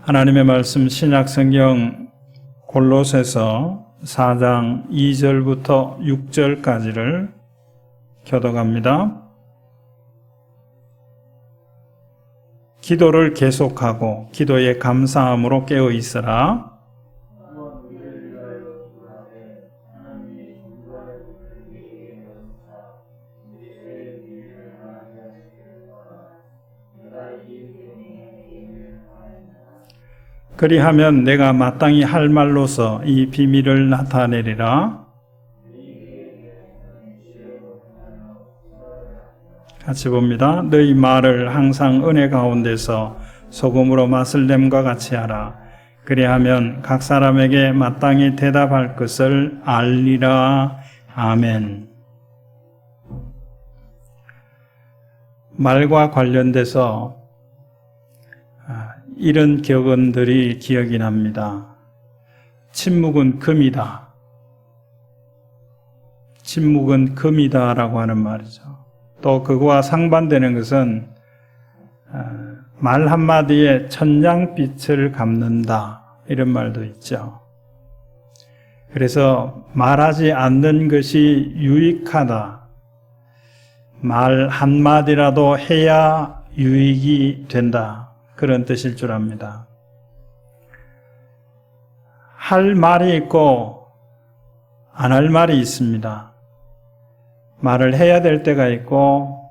하나님의 말씀 신약성경 골로새서 4장 2절부터 6절까지를 교독합니다. 기도를 계속하고 기도에 감사함으로 깨어 있으라. 그리하면 내가 마땅히 할 말로서 이 비밀을 나타내리라. 같이 봅니다. 너희 말을 항상 은혜 가운데서 소금으로 맛을 냄과 같이 하라. 그리하면 각 사람에게 마땅히 대답할 것을 알리라. 아멘. 말과 관련돼서 이런 격언들이 기억이 납니다. 침묵은 금이다. 침묵은 금이다 라고 하는 말이죠. 또 그거와 상반되는 것은 말 한마디에 천냥빛을 갚는다 이런 말도 있죠. 그래서 말하지 않는 것이 유익하다. 말 한마디라도 해야 유익이 된다. 그런 뜻일 줄 압니다. 할 말이 있고 안 할 말이 있습니다. 말을 해야 될 때가 있고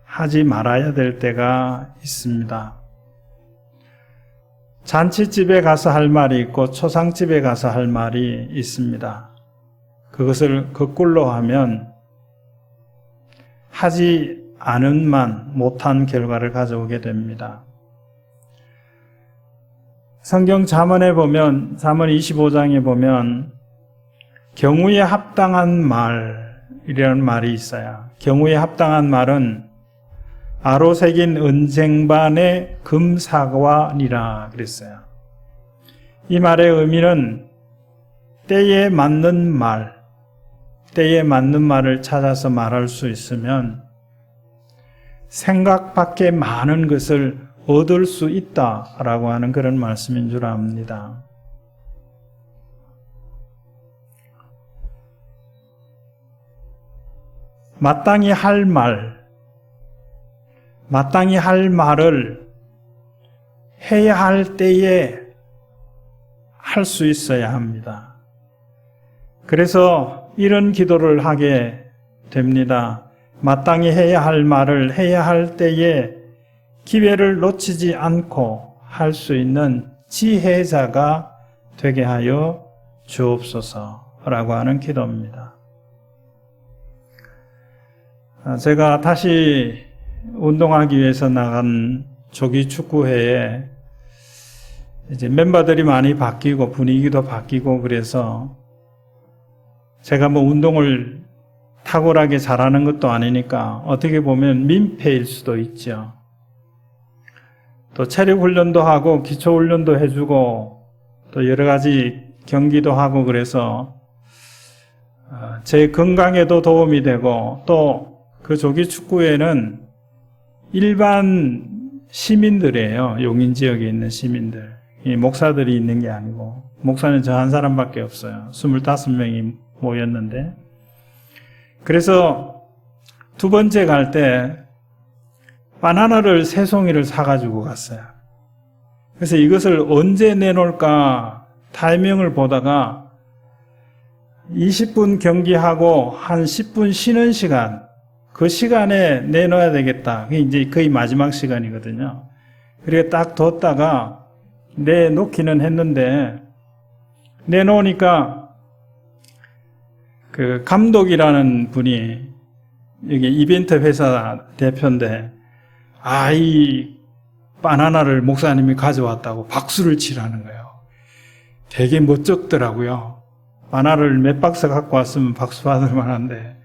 하지 말아야 될 때가 있습니다. 잔치집에 가서 할 말이 있고 초상집에 가서 할 말이 있습니다. 그것을 거꾸로 하면 하지 않은 만 못한 결과를 가져오게 됩니다. 성경 잠언에 보면, 잠언 25장에 보면 경우에 합당한 말이라는 말이 있어요. 경우에 합당한 말은 아로 새긴 은쟁반의 금사과니라 그랬어요. 이 말의 의미는 때에 맞는 말, 때에 맞는 말을 찾아서 말할 수 있으면 생각 밖에 많은 것을 얻을 수 있다라고 하는 그런 말씀인 줄 압니다. 마땅히 할 말을 해야 할 때에 할 수 있어야 합니다. 그래서 이런 기도를 하게 됩니다. 마땅히 해야 할 말을 해야 할 때에 기회를 놓치지 않고 할 수 있는 지혜자가 되게 하여 주옵소서라고 하는 기도입니다. 제가 다시 운동하기 위해서 나간 조기 축구회에 이제 멤버들이 많이 바뀌고 분위기도 바뀌고 그래서 제가 뭐 운동을 탁월하게 잘하는 것도 아니니까 어떻게 보면 민폐일 수도 있죠. 또 체력 훈련도 하고 기초 훈련도 해주고 또 여러 가지 경기도 하고 그래서 제 건강에도 도움이 되고 또 그 조기 축구회는 일반 시민들이에요. 용인 지역에 있는 시민들. 이 목사들이 있는 게 아니고 목사는 저 한 사람밖에 없어요. 25명이 모였는데 그래서 두 번째 갈 때 바나나를 3송이를 사가지고 갔어요. 그래서 이것을 언제 내놓을까 타이밍을 보다가 20분 경기하고 한 10분 쉬는 시간, 그 시간에 내놓아야 되겠다. 그게 이제 거의 마지막 시간이거든요. 그리고 딱 뒀다가 내놓기는 했는데 내놓으니까 그 감독이라는 분이 여기 이벤트 회사 대표인데 이 바나나를 목사님이 가져왔다고 박수를 치라는 거예요. 되게 멋쩍더라고요. 바나나를 몇 박스 갖고 왔으면 박수 받을 만한데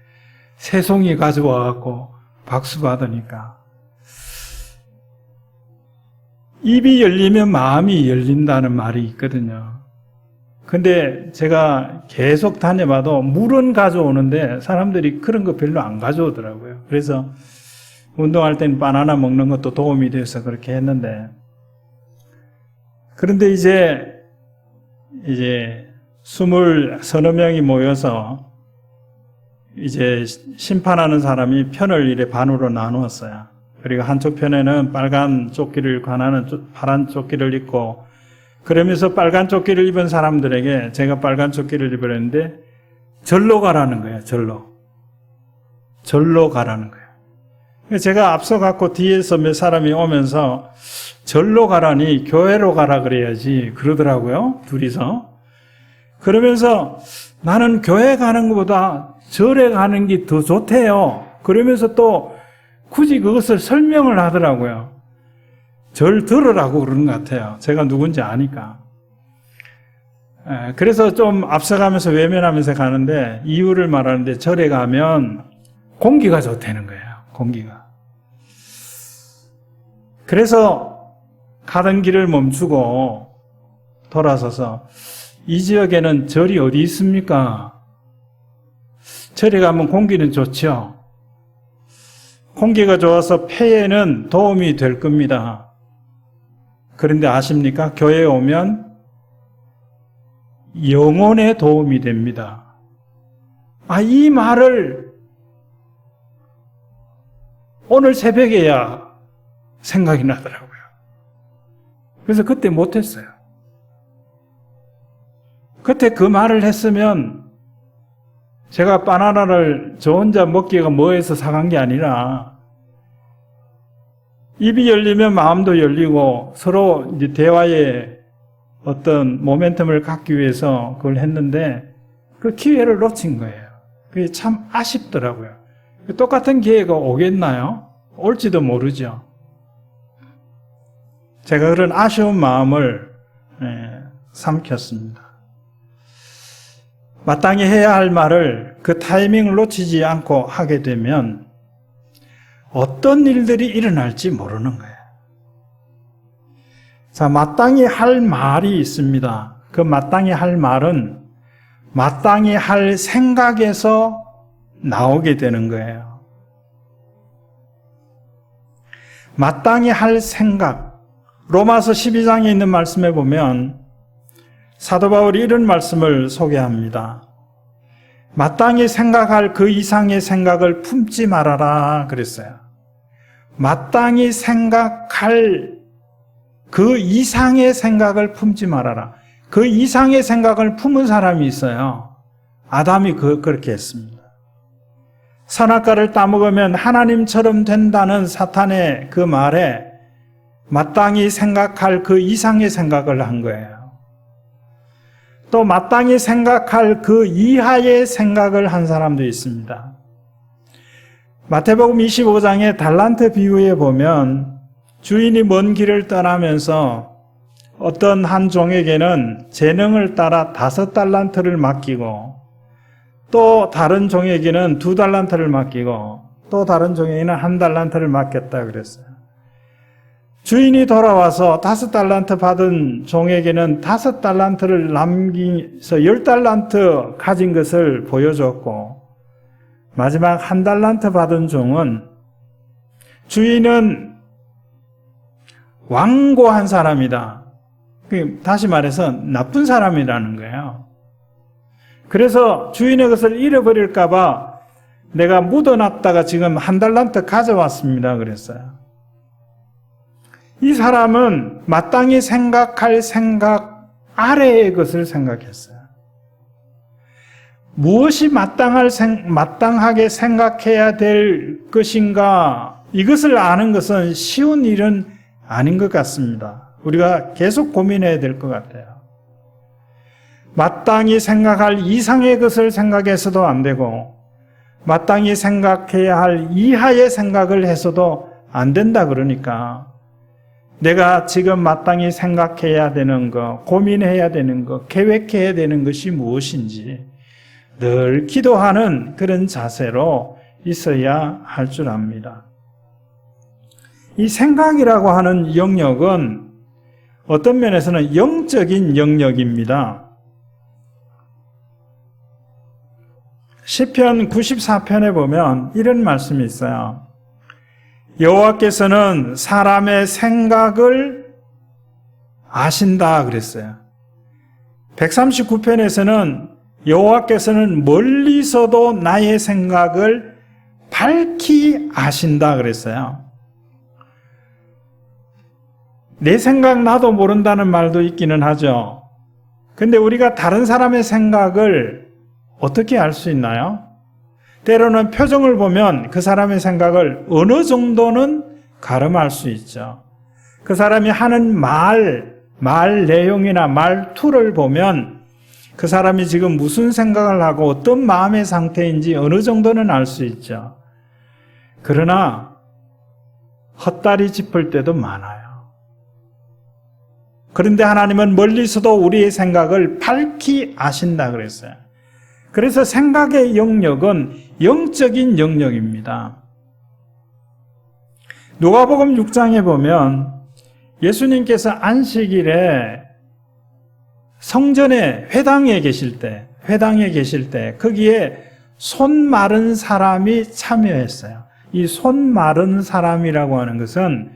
3송이 가져와갖고 박수 받으니까 입이 열리면 마음이 열린다는 말이 있거든요. 근데 제가 계속 다녀봐도 물은 가져오는데 사람들이 그런 거 별로 안 가져오더라고요. 그래서 운동할 땐 바나나 먹는 것도 도움이 돼서 그렇게 했는데 그런데 이제 20서너 명이 모여서 이제 심판하는 사람이 편을 이래 반으로 나누었어요. 그리고 한쪽 편에는 빨간 조끼를 입고 하나는 파란 조끼를 입고, 그러면서 빨간 조끼를 입은 사람들에게 제가 빨간 조끼를 입으랬는데 절로 가라는 거예요. 절로 가라는 거예요. 제가 앞서갖고 뒤에서 몇 사람이 오면서 절로 가라니 교회로 가라 그래야지 그러더라고요. 둘이서. 그러면서 나는 교회 가는 것보다 절에 가는 게 더 좋대요. 그러면서 또 굳이 그것을 설명을 하더라고요. 절 들으라고 그러는 것 같아요. 제가 누군지 아니까. 그래서 좀 앞서가면서 외면하면서 가는데 이유를 말하는데 절에 가면 공기가 좋다는 거예요. 공기가. 그래서 가던 길을 멈추고 돌아서서 이 지역에는 절이 어디 있습니까? 절에 가면 공기는 좋죠. 공기가 좋아서 폐에는 도움이 될 겁니다. 그런데 아십니까? 교회에 오면 영혼에 도움이 됩니다. 이 말을 오늘 새벽에야 생각이 나더라고요. 그래서 그때 못했어요. 그때 그 말을 했으면 제가 바나나를 저 혼자 먹기가 뭐해서 사간 게 아니라 입이 열리면 마음도 열리고 서로 이제 대화에 어떤 모멘텀을 갖기 위해서 그걸 했는데 그 기회를 놓친 거예요. 그게 참 아쉽더라고요. 똑같은 기회가 오겠나요? 올지도 모르죠. 제가 그런 아쉬운 마음을 삼켰습니다. 마땅히 해야 할 말을 그 타이밍을 놓치지 않고 하게 되면 어떤 일들이 일어날지 모르는 거예요. 자, 마땅히 할 말이 있습니다. 그 마땅히 할 말은 마땅히 할 생각에서 나오게 되는 거예요. 마땅히 할 생각. 로마서 12장에 있는 말씀에 보면 사도 바울이 이런 말씀을 소개합니다. 마땅히 생각할 그 이상의 생각을 품지 말아라 그랬어요. 마땅히 생각할 그 이상의 생각을 품지 말아라. 그 이상의 생각을 품은 사람이 있어요. 아담이 그렇게 했습니다. 선악과를 따먹으면 하나님처럼 된다는 사탄의 그 말에 마땅히 생각할 그 이상의 생각을 한 거예요. 또 마땅히 생각할 그 이하의 생각을 한 사람도 있습니다. 마태복음 25장의 달란트 비유에 보면 주인이 먼 길을 떠나면서 어떤 한 종에게는 재능을 따라 5달란트를 맡기고 또 다른 종에게는 2달란트를 맡기고 또 다른 종에게는 1달란트를 맡겼다 그랬어요. 주인이 돌아와서 5달란트 받은 종에게는 5달란트를 남기서 10달란트 가진 것을 보여줬고 마지막 1달란트 받은 종은 주인은 완고한 사람이다. 다시 말해서 나쁜 사람이라는 거예요. 그래서 주인의 것을 잃어버릴까 봐 내가 묻어놨다가 지금 1달란트 가져왔습니다 그랬어요. 이 사람은 마땅히 생각할 생각 아래의 것을 생각했어요. 무엇이 마땅하게 생각해야 될 것인가, 이것을 아는 것은 쉬운 일은 아닌 것 같습니다. 우리가 계속 고민해야 될 것 같아요. 마땅히 생각할 이상의 것을 생각해서도 안 되고 마땅히 생각해야 할 이하의 생각을 해서도 안 된다 그러니까 내가 지금 마땅히 생각해야 되는 것, 고민해야 되는 것, 계획해야 되는 것이 무엇인지 늘 기도하는 그런 자세로 있어야 할 줄 압니다. 이 생각이라고 하는 영역은 어떤 면에서는 영적인 영역입니다. 시편 94편에 보면 이런 말씀이 있어요. 여호와께서는 사람의 생각을 아신다 그랬어요. 139편에서는 여호와께서는 멀리서도 나의 생각을 밝히 아신다 그랬어요. 내 생각 나도 모른다는 말도 있기는 하죠. 근데 우리가 다른 사람의 생각을 어떻게 알 수 있나요? 때로는 표정을 보면 그 사람의 생각을 어느 정도는 가늠할 수 있죠. 그 사람이 하는 말 내용이나 말투를 보면 그 사람이 지금 무슨 생각을 하고 어떤 마음의 상태인지 어느 정도는 알 수 있죠. 그러나 헛다리 짚을 때도 많아요. 그런데 하나님은 멀리서도 우리의 생각을 밝히 아신다 그랬어요. 그래서 생각의 영역은 영적인 영역입니다. 누가복음 6장에 보면 예수님께서 안식일에 성전에 회당에 계실 때 거기에 손 마른 사람이 참여했어요. 이 손 마른 사람이라고 하는 것은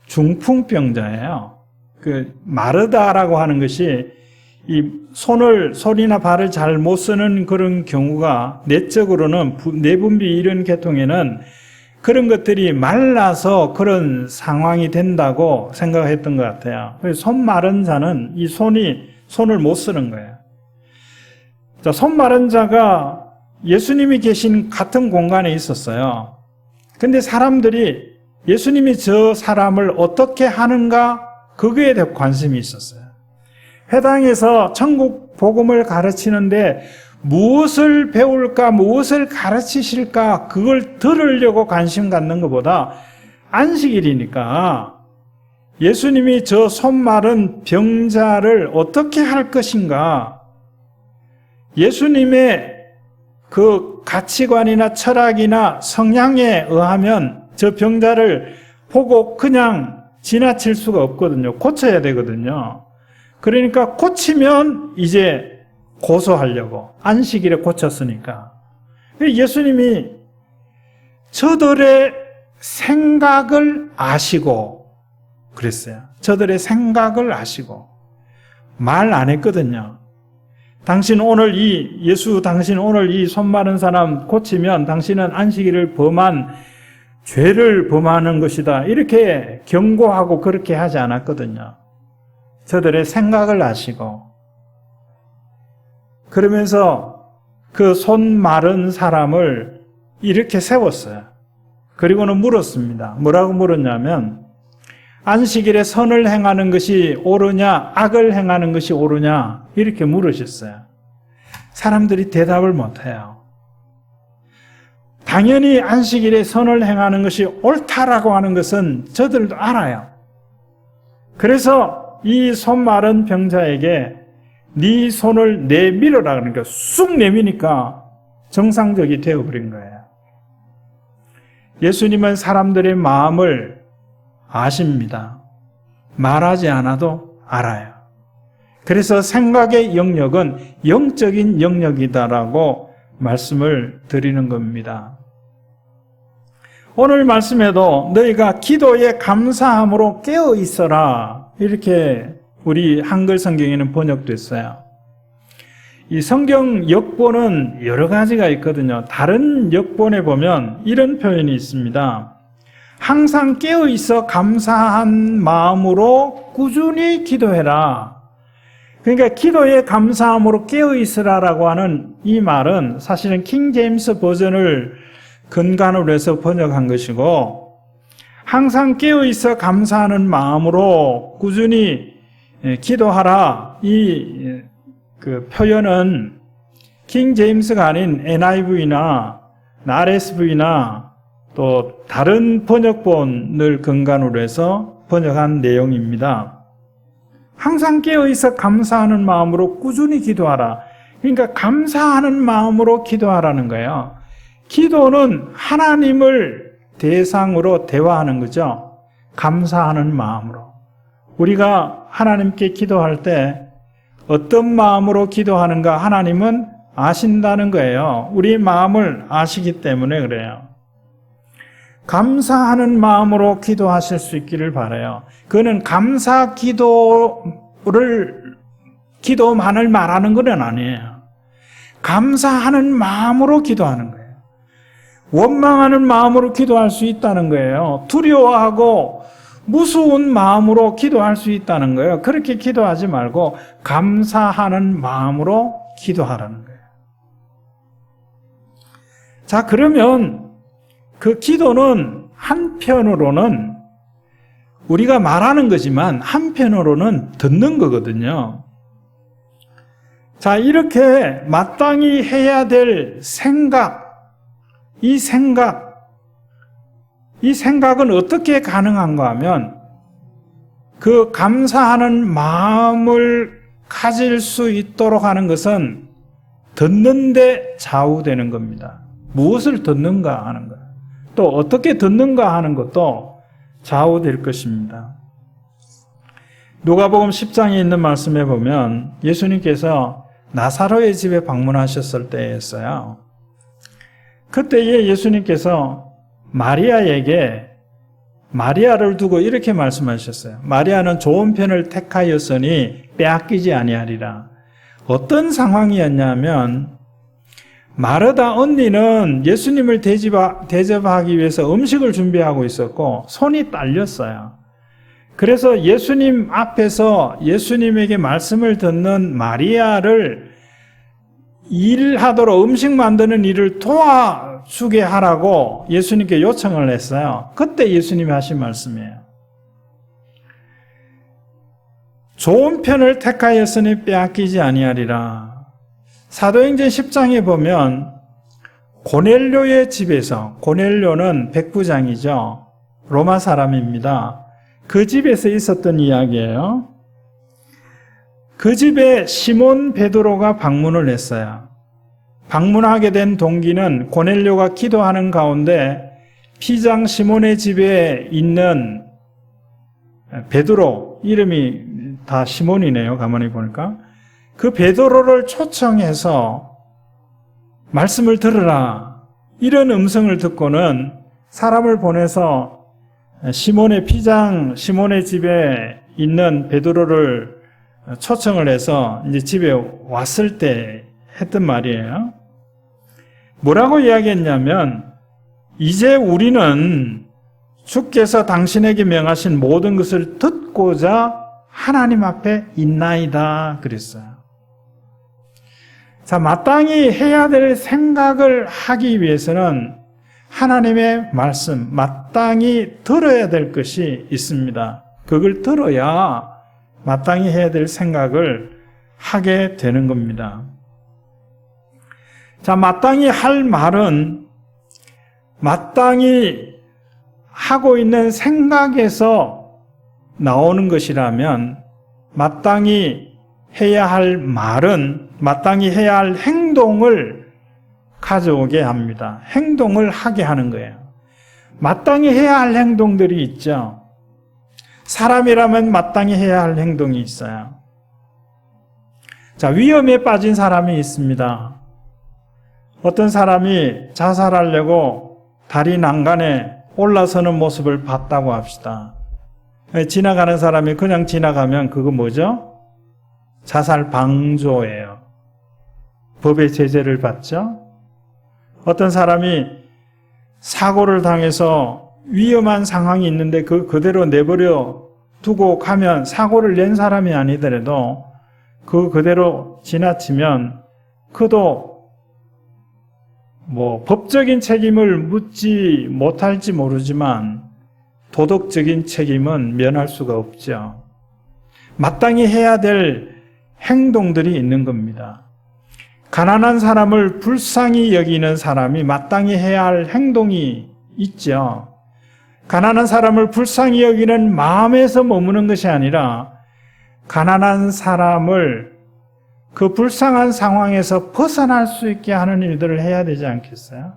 중풍병자예요. 마르다라고 하는 것이 이 손이나 발을 잘 못 쓰는 그런 경우가 내적으로는 내분비 이런 계통에는 그런 것들이 말라서 그런 상황이 된다고 생각했던 것 같아요. 그래서 손 마른 자는 이 손을 못 쓰는 거예요. 자, 손 마른 자가 예수님이 계신 같은 공간에 있었어요. 근데 사람들이 예수님이 저 사람을 어떻게 하는가 그거에 대해 관심이 있었어요. 회당에서 천국 복음을 가르치는데 무엇을 배울까, 무엇을 가르치실까 그걸 들으려고 관심 갖는 것보다 안식일이니까 예수님이 저 손 마른 병자를 어떻게 할 것인가, 예수님의 그 가치관이나 철학이나 성향에 의하면 저 병자를 보고 그냥 지나칠 수가 없거든요. 고쳐야 되거든요. 그러니까 고치면 이제 고소하려고, 안식일에 고쳤으니까. 예수님이 저들의 생각을 아시고 그랬어요. 저들의 생각을 아시고 말 안 했거든요. 당신 오늘 이 손 마른 사람 고치면 당신은 안식일을 범한 죄를 범하는 것이다, 이렇게 경고하고 그렇게 하지 않았거든요. 저들의 생각을 아시고, 그러면서 그 손 마른 사람을 이렇게 세웠어요. 그리고는 물었습니다. 뭐라고 물었냐면, 안식일에 선을 행하는 것이 옳으냐, 악을 행하는 것이 옳으냐, 이렇게 물으셨어요. 사람들이 대답을 못해요. 당연히 안식일에 선을 행하는 것이 옳다라고 하는 것은 저들도 알아요. 그래서 이 손 마른 병자에게 네 손을 내밀어라 그러니까 쑥 내미니까 정상적이 되어버린 거예요. 예수님은 사람들의 마음을 아십니다. 말하지 않아도 알아요. 그래서 생각의 영역은 영적인 영역이다라고 말씀을 드리는 겁니다. 오늘 말씀에도 너희가 기도에 감사함으로 깨어 있어라, 이렇게 우리 한글 성경에는 번역됐어요. 이 성경 역본은 여러 가지가 있거든요. 다른 역본에 보면 이런 표현이 있습니다. 항상 깨어 있어 감사한 마음으로 꾸준히 기도해라. 그러니까 기도에 감사함으로 깨어 있으라라고 하는 이 말은 사실은 킹 제임스 버전을 근간으로 해서 번역한 것이고, 항상 깨어 있어 감사하는 마음으로 꾸준히 기도하라, 이 그 표현은 킹 제임스가 아닌 NIV나 RSV나 또 다른 번역본을 근간으로 해서 번역한 내용입니다. 항상 깨어있어 감사하는 마음으로 꾸준히 기도하라. 그러니까 감사하는 마음으로 기도하라는 거예요. 기도는 하나님을 대상으로 대화하는 거죠. 감사하는 마음으로. 우리가 하나님께 기도할 때 어떤 마음으로 기도하는가 하나님은 아신다는 거예요. 우리 마음을 아시기 때문에 그래요. 감사하는 마음으로 기도하실 수 있기를 바라요. 그는 감사 기도 기도만을 말하는 건 아니에요. 감사하는 마음으로 기도하는 거예요. 원망하는 마음으로 기도할 수 있다는 거예요. 두려워하고 무서운 마음으로 기도할 수 있다는 거예요. 그렇게 기도하지 말고 감사하는 마음으로 기도하라는 거예요. 자, 그러면 그 기도는 한편으로는 우리가 말하는 거지만 한편으로는 듣는 거거든요. 자, 이렇게 마땅히 해야 될 생각, 이 생각은 어떻게 가능한가 하면 그 감사하는 마음을 가질 수 있도록 하는 것은 듣는데 좌우되는 겁니다. 무엇을 듣는가 하는 것, 또 어떻게 듣는가 하는 것도 좌우될 것입니다. 누가복음 10장에 있는 말씀에 보면 예수님께서 나사로의 집에 방문하셨을 때였어요. 그때에 예수님께서 마리아를 두고 이렇게 말씀하셨어요. 마리아는 좋은 편을 택하였으니 빼앗기지 아니하리라. 어떤 상황이었냐면 마르다 언니는 예수님을 대접하기 위해서 음식을 준비하고 있었고 손이 딸렸어요. 그래서 예수님 앞에서 예수님에게 말씀을 듣는 마리아를 일하도록 음식 만드는 일을 도와주게 하라고 예수님께 요청을 했어요. 그때 예수님이 하신 말씀이에요. 좋은 편을 택하였으니 빼앗기지 아니하리라. 사도행전 10장에 보면 고넬료의 집에서, 고넬료는 백부장이죠. 로마 사람입니다. 그 집에서 있었던 이야기예요. 그 집에 시몬 베드로가 방문을 했어요. 방문하게 된 동기는 고넬료가 기도하는 가운데 피장 시몬의 집에 있는 베드로, 이름이 다 시몬이네요. 가만히 보니까. 그 베드로를 초청해서 말씀을 들으라, 이런 음성을 듣고는 사람을 보내서 시몬의 집에 있는 베드로를 초청을 해서 이제 집에 왔을 때 했던 말이에요. 뭐라고 이야기했냐면, 이제 우리는 주께서 당신에게 명하신 모든 것을 듣고자 하나님 앞에 있나이다 그랬어요. 자, 마땅히 해야 될 생각을 하기 위해서는 하나님의 말씀, 마땅히 들어야 될 것이 있습니다. 그걸 들어야 마땅히 해야 될 생각을 하게 되는 겁니다. 자, 마땅히 할 말은 마땅히 하고 있는 생각에서 나오는 것이라면, 마땅히 해야 할 말은 마땅히 해야 할 행동을 가져오게 합니다. 행동을 하게 하는 거예요. 마땅히 해야 할 행동들이 있죠. 사람이라면 마땅히 해야 할 행동이 있어요. 자, 위험에 빠진 사람이 있습니다. 어떤 사람이 자살하려고 다리 난간에 올라서는 모습을 봤다고 합시다. 지나가는 사람이 그냥 지나가면 그거 뭐죠? 자살 방조예요. 법의 제재를 받죠. 어떤 사람이 사고를 당해서 위험한 상황이 있는데 그대로 내버려 두고 가면, 사고를 낸 사람이 아니더라도 그대로 지나치면 그도 법적인 책임을 묻지 못할지 모르지만 도덕적인 책임은 면할 수가 없죠. 마땅히 해야 될 행동들이 있는 겁니다. 가난한 사람을 불쌍히 여기는 사람이 마땅히 해야 할 행동이 있죠. 가난한 사람을 불쌍히 여기는 마음에서 머무는 것이 아니라 가난한 사람을 그 불쌍한 상황에서 벗어날 수 있게 하는 일들을 해야 되지 않겠어요?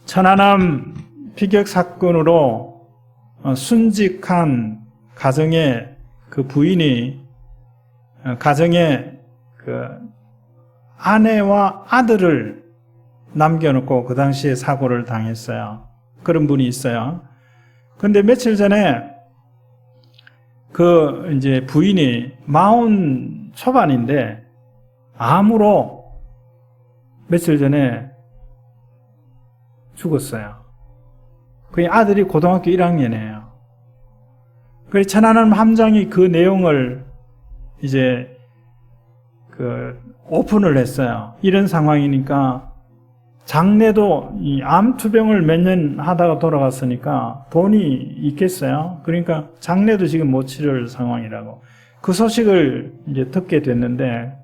천안함 피격 사건으로 순직한 가정의 그 부인이 가정에 그 아내와 아들을 남겨놓고 그 당시에 사고를 당했어요. 그런 분이 있어요. 그런데 며칠 전에 그 이제 부인이 40 초반인데 암으로 며칠 전에 죽었어요. 그 아들이 고등학교 1학년이에요. 그래서 천안함 함장이 그 내용을 이제 오픈을 했어요. 이런 상황이니까 장례도 이 암 투병을 몇 년 하다가 돌아갔으니까 돈이 있겠어요. 그러니까 장례도 지금 못 치를 상황이라고. 그 소식을 이제 듣게 됐는데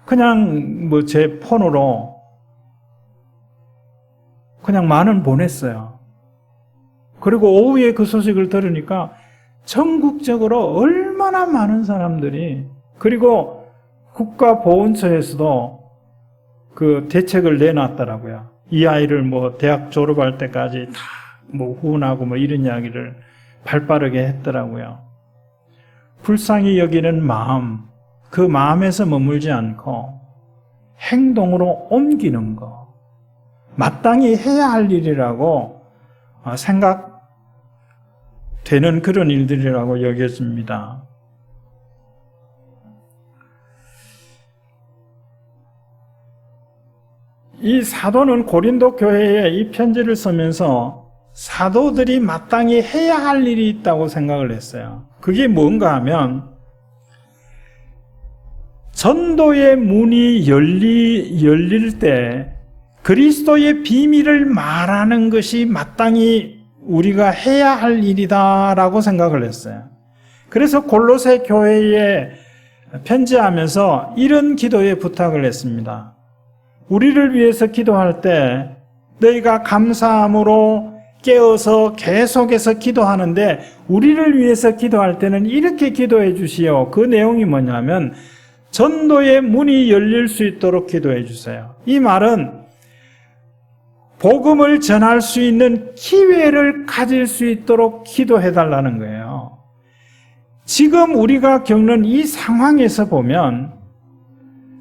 그냥 뭐 제 폰으로 그냥 만원 보냈어요. 그리고 오후에 그 소식을 들으니까 전국적으로 얼마나 많은 사람들이, 그리고 국가보훈처에서도 그 대책을 내놨더라고요. 이 아이를 뭐 대학 졸업할 때까지 다 뭐 후원하고 뭐 이런 이야기를 발빠르게 했더라고요. 불쌍히 여기는 마음, 그 마음에서 머물지 않고 행동으로 옮기는 거, 마땅히 해야 할 일이라고 생각되는 그런 일들이라고 여겨집니다. 이 사도는 고린도 교회에 이 편지를 쓰면서 사도들이 마땅히 해야 할 일이 있다고 생각을 했어요. 그게 뭔가 하면 전도의 문이 열릴 때 그리스도의 비밀을 말하는 것이 마땅히 우리가 해야 할 일이다라고 생각을 했어요. 그래서 골로새 교회에 편지하면서 이런 기도에 부탁을 했습니다. 우리를 위해서 기도할 때 너희가 감사함으로 깨어서 계속해서 기도하는데 우리를 위해서 기도할 때는 이렇게 기도해 주시오. 그 내용이 뭐냐면 전도의 문이 열릴 수 있도록 기도해 주세요. 이 말은 복음을 전할 수 있는 기회를 가질 수 있도록 기도해 달라는 거예요. 지금 우리가 겪는 이 상황에서 보면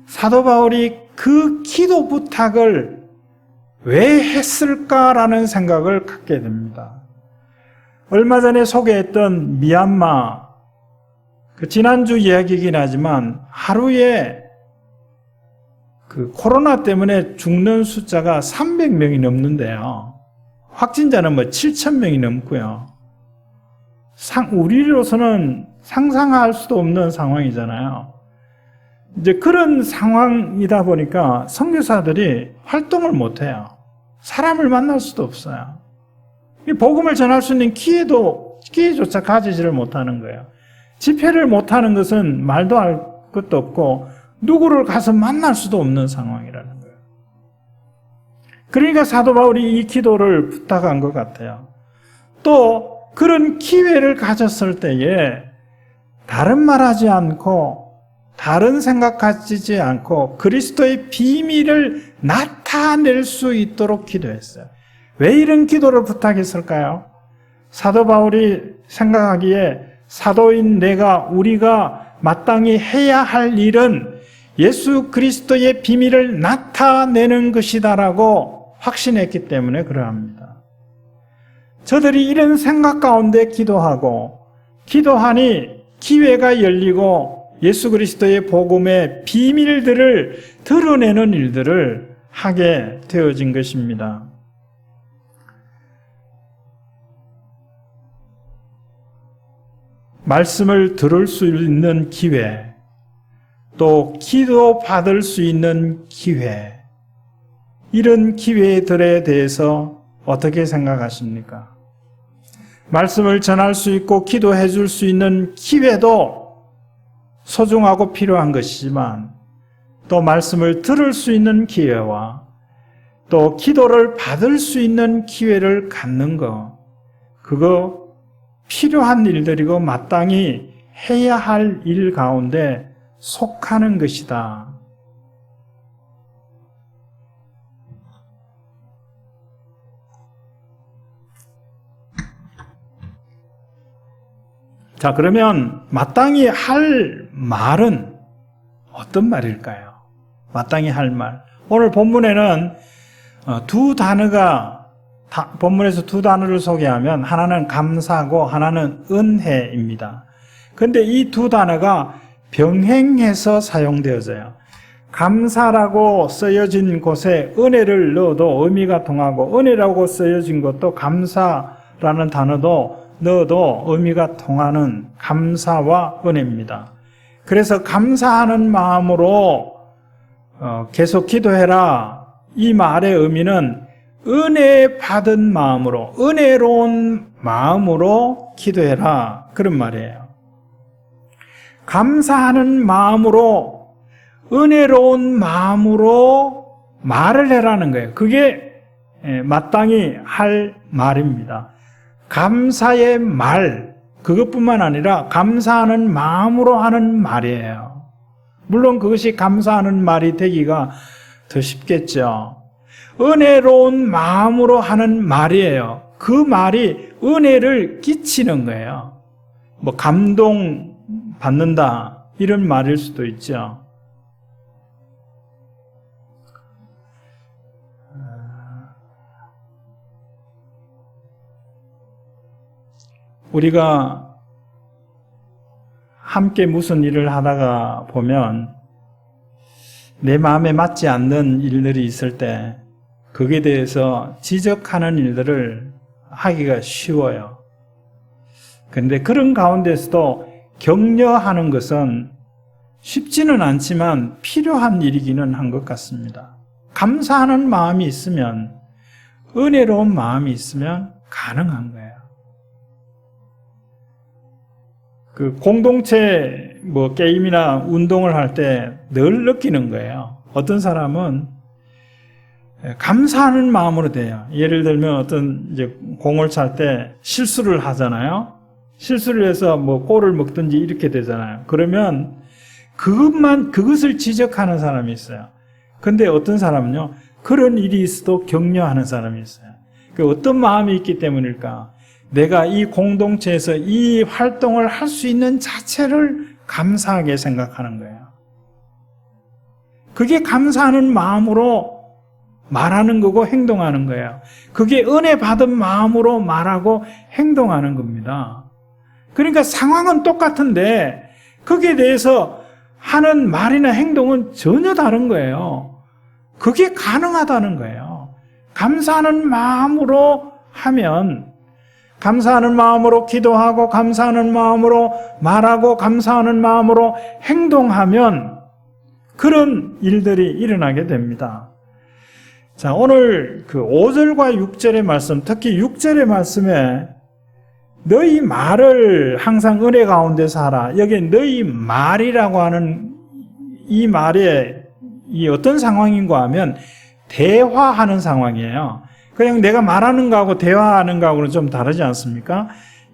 사도 바울이 그 기도 부탁을 왜 했을까라는 생각을 갖게 됩니다. 얼마 전에 소개했던 미얀마, 지난주 이야기이긴 하지만 하루에 그 코로나 때문에 죽는 숫자가 300명이 넘는데요. 확진자는 뭐 7,000명이 넘고요. 우리로서는 상상할 수도 없는 상황이잖아요. 이제 그런 상황이다 보니까 선교사들이 활동을 못해요. 사람을 만날 수도 없어요. 복음을 전할 수 있는 기회조차 가지지를 못하는 거예요. 집회를 못하는 것은 말도 할 것도 없고 누구를 가서 만날 수도 없는 상황이라는 거예요. 그러니까 사도 바울이 이 기도를 부탁한 것 같아요. 또 그런 기회를 가졌을 때에 다른 말하지 않고 다른 생각 가지지 않고 그리스도의 비밀을 나타낼 수 있도록 기도했어요. 왜 이런 기도를 부탁했을까요? 사도 바울이 생각하기에 사도인 우리가 마땅히 해야 할 일은 예수 그리스도의 비밀을 나타내는 것이다라고 확신했기 때문에 그러합니다. 저들이 이런 생각 가운데 기도하니 기회가 열리고 예수 그리스도의 복음의 비밀들을 드러내는 일들을 하게 되어진 것입니다. 말씀을 들을 수 있는 기회, 또 기도 받을 수 있는 기회, 이런 기회들에 대해서 어떻게 생각하십니까? 말씀을 전할 수 있고 기도해 줄 수 있는 기회도 소중하고 필요한 것이지만 또 말씀을 들을 수 있는 기회와 또 기도를 받을 수 있는 기회를 갖는 것, 그거 필요한 일들이고 마땅히 해야 할 일 가운데 속하는 것이다. 자, 그러면 마땅히 할 말은 어떤 말일까요? 마땅히 할 말. 오늘 본문에는 두 단어가 본문에서 두 단어를 소개하면 하나는 감사고 하나는 은혜입니다. 근데 이 두 단어가 병행해서 사용되어져요. 감사라고 쓰여진 곳에 은혜를 넣어도 의미가 통하고 은혜라고 쓰여진 것도 감사라는 단어도 넣어도 의미가 통하는 감사와 은혜입니다. 그래서 감사하는 마음으로 계속 기도해라. 이 말의 의미는 은혜 받은 마음으로, 은혜로운 마음으로 기도해라. 그런 말이에요. 감사하는 마음으로, 은혜로운 마음으로 말을 해라는 거예요. 그게 마땅히 할 말입니다. 감사의 말, 그것뿐만 아니라 감사하는 마음으로 하는 말이에요. 물론 그것이 감사하는 말이 되기가 더 쉽겠죠. 은혜로운 마음으로 하는 말이에요. 그 말이 은혜를 끼치는 거예요. 뭐 감동 받는다 이런 말일 수도 있죠. 우리가 함께 무슨 일을 하다가 보면 내 마음에 맞지 않는 일들이 있을 때 거기에 대해서 지적하는 일들을 하기가 쉬워요. 그런데 그런 가운데서도 격려하는 것은 쉽지는 않지만 필요한 일이기는 한 것 같습니다. 감사하는 마음이 있으면, 은혜로운 마음이 있으면 가능한 거예요. 그 공동체 게임이나 운동을 할 때 늘 느끼는 거예요. 어떤 사람은 감사하는 마음으로 돼요. 예를 들면 어떤 이제 공을 찰 때 실수를 하잖아요. 실수를 해서 골을 먹든지 이렇게 되잖아요. 그러면 그것을 지적하는 사람이 있어요. 근데 어떤 사람은요, 그런 일이 있어도 격려하는 사람이 있어요. 그 어떤 마음이 있기 때문일까? 내가 이 공동체에서 이 활동을 할 수 있는 자체를 감사하게 생각하는 거예요. 그게 감사하는 마음으로 말하는 거고 행동하는 거예요. 그게 은혜 받은 마음으로 말하고 행동하는 겁니다. 그러니까 상황은 똑같은데 거기에 대해서 하는 말이나 행동은 전혀 다른 거예요. 그게 가능하다는 거예요. 감사하는 마음으로 하면, 감사하는 마음으로 기도하고 감사하는 마음으로 말하고 감사하는 마음으로 행동하면 그런 일들이 일어나게 됩니다. 자, 오늘 그 5절과 6절의 말씀, 특히 6절의 말씀에 너희 말을 항상 은혜 가운데서 하라. 여기에 너희 말이라고 하는 이 말에 이 어떤 상황인가 하면 대화하는 상황이에요. 그냥 내가 말하는 거하고 대화하는 거하고는 좀 다르지 않습니까?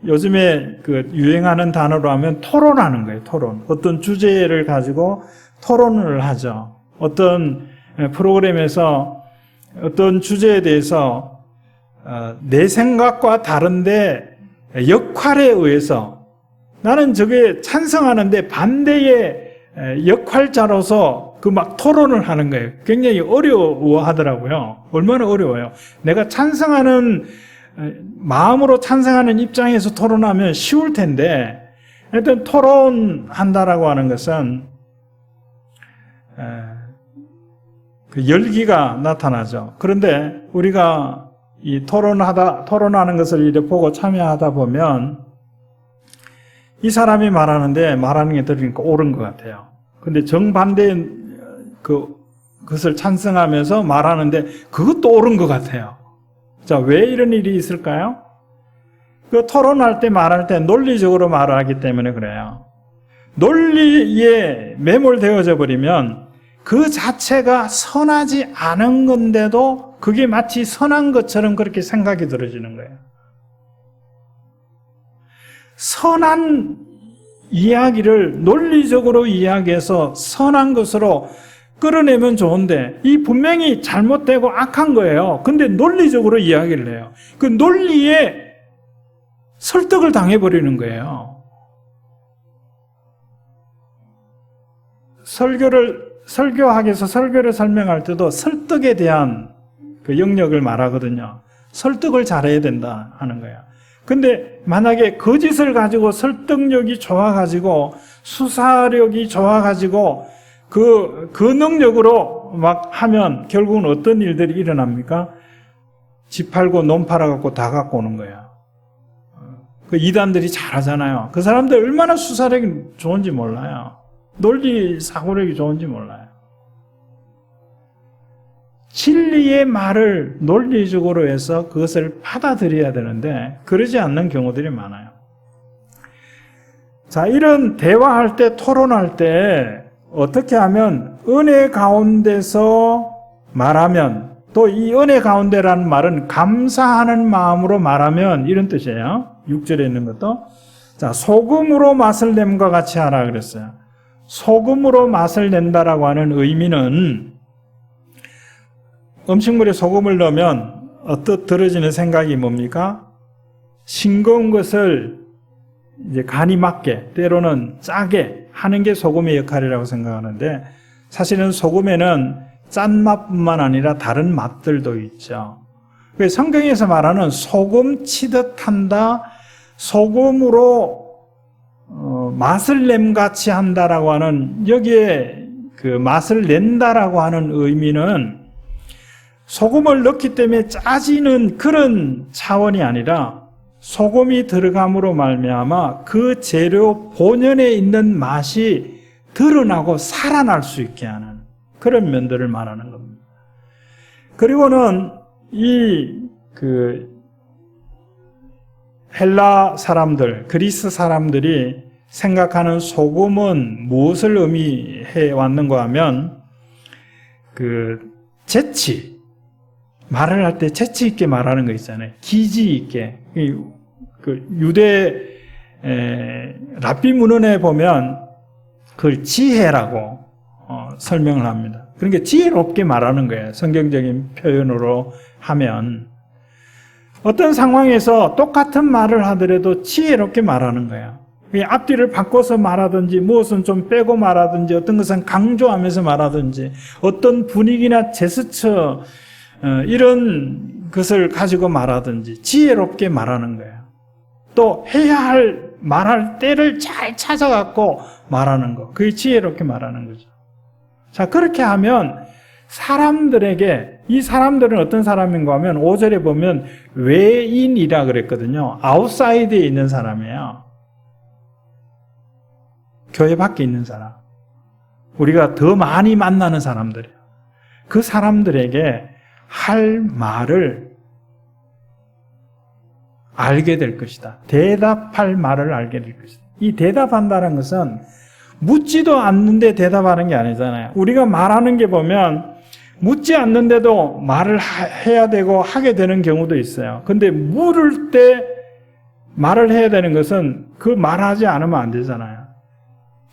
요즘에 그 유행하는 단어로 하면 토론하는 거예요. 토론. 어떤 주제를 가지고 토론을 하죠. 어떤 프로그램에서 어떤 주제에 대해서 내 생각과 다른데 역할에 의해서 나는 저게 찬성하는데 반대의 역할자로서 그 막 토론을 하는 거예요. 굉장히 어려워하더라고요. 얼마나 어려워요. 내가 찬성하는 마음으로 찬성하는 입장에서 토론하면 쉬울 텐데, 일단 토론한다라고 하는 것은 그 열기가 나타나죠. 그런데 우리가 이 토론하는 것을 이렇게 보고 참여하다 보면 이 사람이 말하는 게 들으니까 옳은 것 같아요. 근데 정반대의 그것을 찬성하면서 말하는데 그것도 옳은 것 같아요. 자, 왜 이런 일이 있을까요? 그 토론할 때 말할 때 논리적으로 말을 하기 때문에 그래요. 논리에 매몰되어져 버리면 그 자체가 선하지 않은 건데도 그게 마치 선한 것처럼 그렇게 생각이 들어지는 거예요. 선한 이야기를 논리적으로 이야기해서 선한 것으로 끌어내면 좋은데 이 분명히 잘못되고 악한 거예요. 근데 논리적으로 이야기를 해요. 그 논리에 설득을 당해버리는 거예요. 설교학에서 설교를 설명할 때도 설득에 대한 그 영역을 말하거든요. 설득을 잘해야 된다 하는 거야. 근데 만약에 거짓을 가지고 설득력이 좋아가지고 수사력이 좋아가지고 그 능력으로 막 하면 결국은 어떤 일들이 일어납니까? 집 팔고 논 팔아갖고 다 갖고 오는 거야. 그 이단들이 잘하잖아요. 그 사람들 얼마나 수사력이 좋은지 몰라요. 논리 사고력이 좋은지 몰라요. 진리의 말을 논리적으로 해서 그것을 받아들여야 되는데 그러지 않는 경우들이 많아요. 자, 이런 대화할 때, 토론할 때 어떻게 하면 은혜 가운데서 말하면, 또 이 은혜 가운데라는 말은 감사하는 마음으로 말하면 이런 뜻이에요. 6절에 있는 것도. 자, 소금으로 맛을 냄과 같이 하라 그랬어요. 소금으로 맛을 낸다라고 하는 의미는 음식물에 소금을 넣으면 들어지는 생각이 뭡니까? 싱거운 것을 이제 간이 맞게, 때로는 짜게 하는 게 소금의 역할이라고 생각하는데, 사실은 소금에는 짠맛뿐만 아니라 다른 맛들도 있죠. 성경에서 말하는 소금 치듯 한다, 소금으로 맛을 냄같이 한다라고 하는, 여기에 그 맛을 낸다라고 하는 의미는 소금을 넣기 때문에 짜지는 그런 차원이 아니라 소금이 들어감으로 말미암아 그 재료 본연에 있는 맛이 드러나고 살아날 수 있게 하는 그런 면들을 말하는 겁니다. 그리고는 헬라 사람들, 그리스 사람들이 생각하는 소금은 무엇을 의미해 왔는가 하면 재치, 말을 할 때 재치 있게 말하는 거 있잖아요. 기지 있게. 유대 랍비 문헌에 보면 그걸 지혜라고 설명을 합니다. 그러니까 지혜롭게 말하는 거예요. 성경적인 표현으로 하면 어떤 상황에서 똑같은 말을 하더라도 지혜롭게 말하는 거예요. 앞뒤를 바꿔서 말하든지 무엇은 좀 빼고 말하든지 어떤 것은 강조하면서 말하든지 어떤 분위기나 제스처 이런 것을 가지고 말하든지 지혜롭게 말하는 거예요. 또 해야 할 말할 때를 잘 찾아갖고 말하는 거. 그게 지혜롭게 말하는 거죠. 자, 그렇게 하면 사람들에게, 이 사람들은 어떤 사람인가 하면 5절에 보면 외인이라 그랬거든요. 아웃사이드에 있는 사람이에요. 교회 밖에 있는 사람. 우리가 더 많이 만나는 사람들이에요. 그 사람들에게 할 말을 알게 될 것이다. 대답할 말을 알게 될 것이다. 이 대답한다는 것은 묻지도 않는데 대답하는 게 아니잖아요. 우리가 말하는 게 보면 묻지 않는데도 말을 해야 되고 하게 되는 경우도 있어요. 근데 물을 때 말을 해야 되는 것은 그 말하지 않으면 안 되잖아요.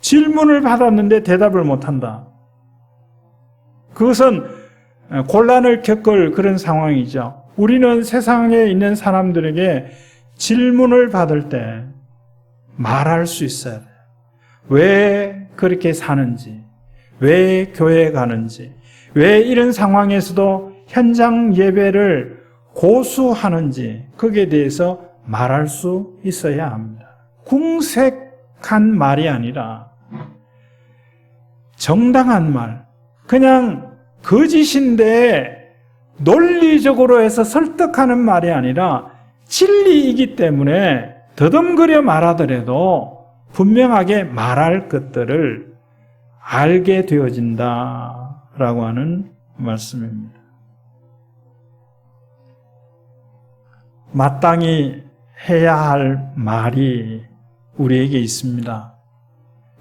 질문을 받았는데 대답을 못한다. 그것은 곤란을 겪을 그런 상황이죠. 우리는 세상에 있는 사람들에게 질문을 받을 때 말할 수 있어야 돼요. 왜 그렇게 사는지, 왜 교회에 가는지, 왜 이런 상황에서도 현장 예배를 고수하는지 거기에 대해서 말할 수 있어야 합니다. 궁색한 말이 아니라 정당한 말, 그냥 거짓인데 논리적으로 해서 설득하는 말이 아니라 진리이기 때문에 더듬거려 말하더라도 분명하게 말할 것들을 알게 되어진다라고 하는 말씀입니다. 마땅히 해야 할 말이 우리에게 있습니다.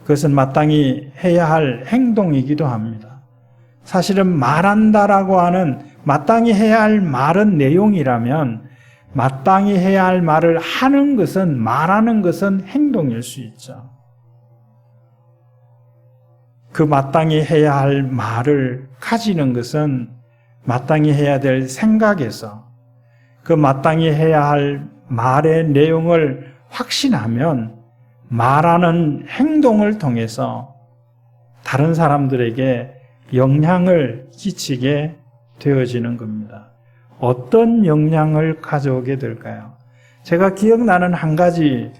그것은 마땅히 해야 할 행동이기도 합니다. 사실은 말한다라고 하는 마땅히 해야 할 말은 내용이라면 마땅히 해야 할 말을 하는 것은, 말하는 것은 행동일 수 있죠. 그 마땅히 해야 할 말을 가지는 것은 마땅히 해야 될 생각에서 그 마땅히 해야 할 말의 내용을 확신하면 말하는 행동을 통해서 다른 사람들에게 영향을 끼치게 되어지는 겁니다. 어떤 영향을 가져오게 될까요? 제가 기억나는 한 가지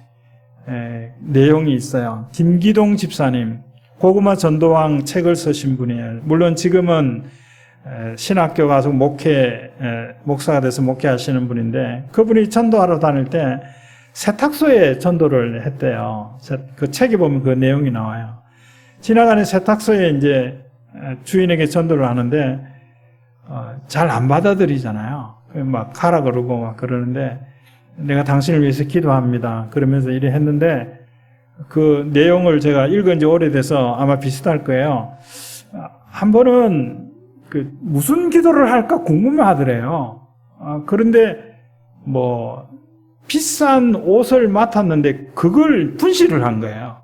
내용이 있어요. 김기동 집사님, 고구마 전도왕 책을 쓰신 분이에요. 물론 지금은 신학교 가서 목사가 돼서 목회하시는 분인데, 그분이 전도하러 다닐 때 세탁소에 전도를 했대요. 그 책에 보면 그 내용이 나와요. 지나가는 세탁소에 이제 주인에게 전도를 하는데, 잘 안 받아들이잖아요. 막 가라 그러고 막 그러는데, 내가 당신을 위해서 기도합니다. 그러면서 이래 했는데, 그 내용을 제가 읽은 지 오래돼서 아마 비슷할 거예요. 한 번은 무슨 기도를 할까 궁금해 하더래요. 그런데 비싼 옷을 맡았는데 그걸 분실을 한 거예요.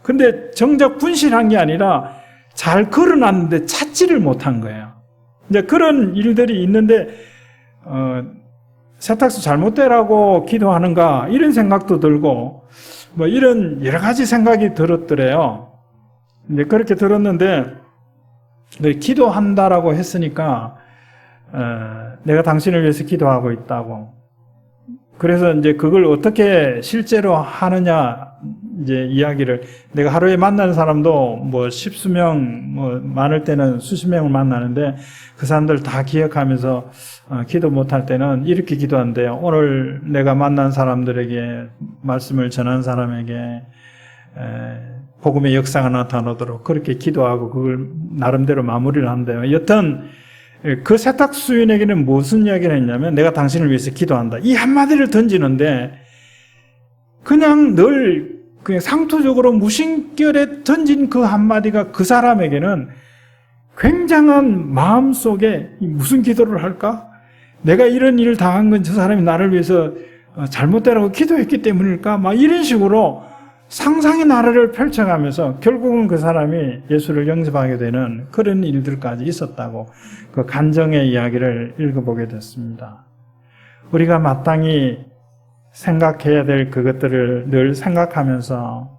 근데 정작 분실한 게 아니라 잘 걸어놨는데 찾지를 못한 거예요. 이제 그런 일들이 있는데, 세탁소 잘못되라고 기도하는가, 이런 생각도 들고, 이런 여러 가지 생각이 들었더래요. 이제 그렇게 들었는데, 기도한다라고 했으니까, 내가 당신을 위해서 기도하고 있다고. 그래서 이제 그걸 어떻게 실제로 하느냐, 이제 이야기를, 내가 하루에 만나는 사람도 십수 명, 많을 때는 수십 명을 만나는데, 그 사람들 다 기억하면서, 기도 못할 때는 이렇게 기도한대요. 오늘 내가 만난 사람들에게, 말씀을 전한 사람에게, 복음의 역사가 나타나도록 그렇게 기도하고 그걸 나름대로 마무리를 한대요. 여튼, 그 세탁수인에게는 무슨 이야기를 했냐면, 내가 당신을 위해서 기도한다. 이 한마디를 던지는데, 그냥 상투적으로 무심결에 던진 그 한마디가 그 사람에게는 굉장한 마음속에 무슨 기도를 할까? 내가 이런 일을 당한 건 저 사람이 나를 위해서 잘못되라고 기도했기 때문일까? 막 이런 식으로 상상의 나래를 펼쳐가면서 결국은 그 사람이 예수를 영접하게 되는 그런 일들까지 있었다고 그 간증의 이야기를 읽어보게 됐습니다. 우리가 마땅히 생각해야 될 그것들을 늘 생각하면서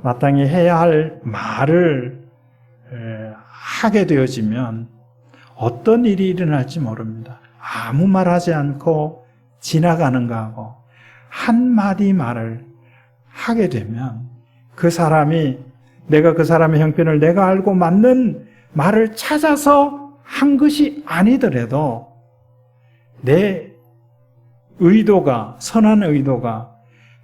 마땅히 해야 할 말을 하게 되어지면 어떤 일이 일어날지 모릅니다. 아무 말하지 않고 지나가는 거하고 한마디 말을 하게 되면 그 사람이, 내가 그 사람의 형편을 내가 알고 맞는 말을 찾아서 한 것이 아니더라도 내 의도가, 선한 의도가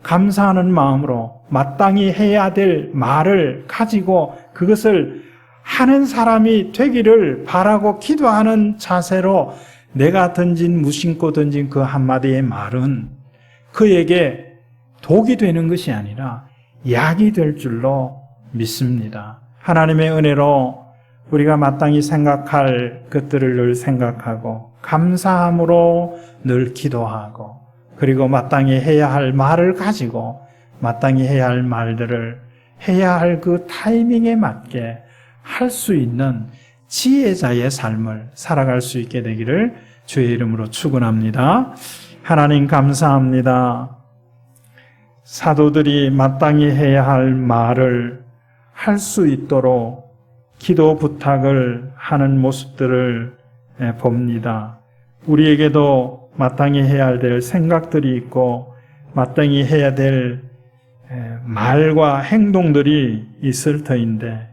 감사하는 마음으로 마땅히 해야 될 말을 가지고 그것을 하는 사람이 되기를 바라고 기도하는 자세로 내가 무심코 던진 그 한마디의 말은 그에게 독이 되는 것이 아니라 약이 될 줄로 믿습니다. 하나님의 은혜로 우리가 마땅히 생각할 것들을 늘 생각하고 감사함으로 늘 기도하고, 그리고 마땅히 해야 할 말을 가지고 마땅히 해야 할 말들을 해야 할 그 타이밍에 맞게 할 수 있는 지혜자의 삶을 살아갈 수 있게 되기를 주의 이름으로 축원합니다. 하나님 감사합니다. 사도들이 마땅히 해야 할 말을 할 수 있도록 기도 부탁을 하는 모습들을 봅니다. 우리에게도 마땅히 해야 될 생각들이 있고 마땅히 해야 될 말과 행동들이 있을 터인데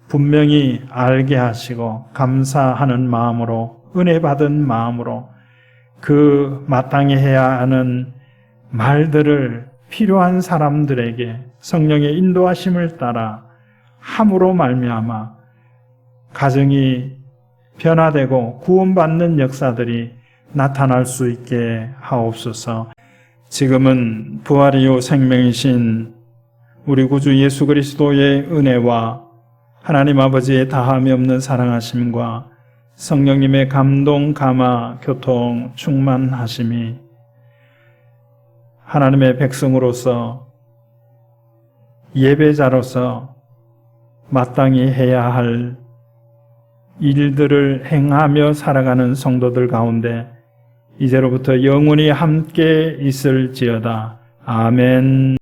분명히 알게 하시고 감사하는 마음으로, 은혜 받은 마음으로 그 마땅히 해야 하는 말들을 필요한 사람들에게 성령의 인도하심을 따라 함으로 말미암아 가정이 변화되고 구원받는 역사들이 나타날 수 있게 하옵소서. 지금은 부활이요 생명이신 우리 구주 예수 그리스도의 은혜와 하나님 아버지의 다함이 없는 사랑하심과 성령님의 감동, 감화, 교통, 충만하심이 하나님의 백성으로서 예배자로서 마땅히 해야 할 일들을 행하며 살아가는 성도들 가운데 이제로부터 영원히 함께 있을지어다. 아멘.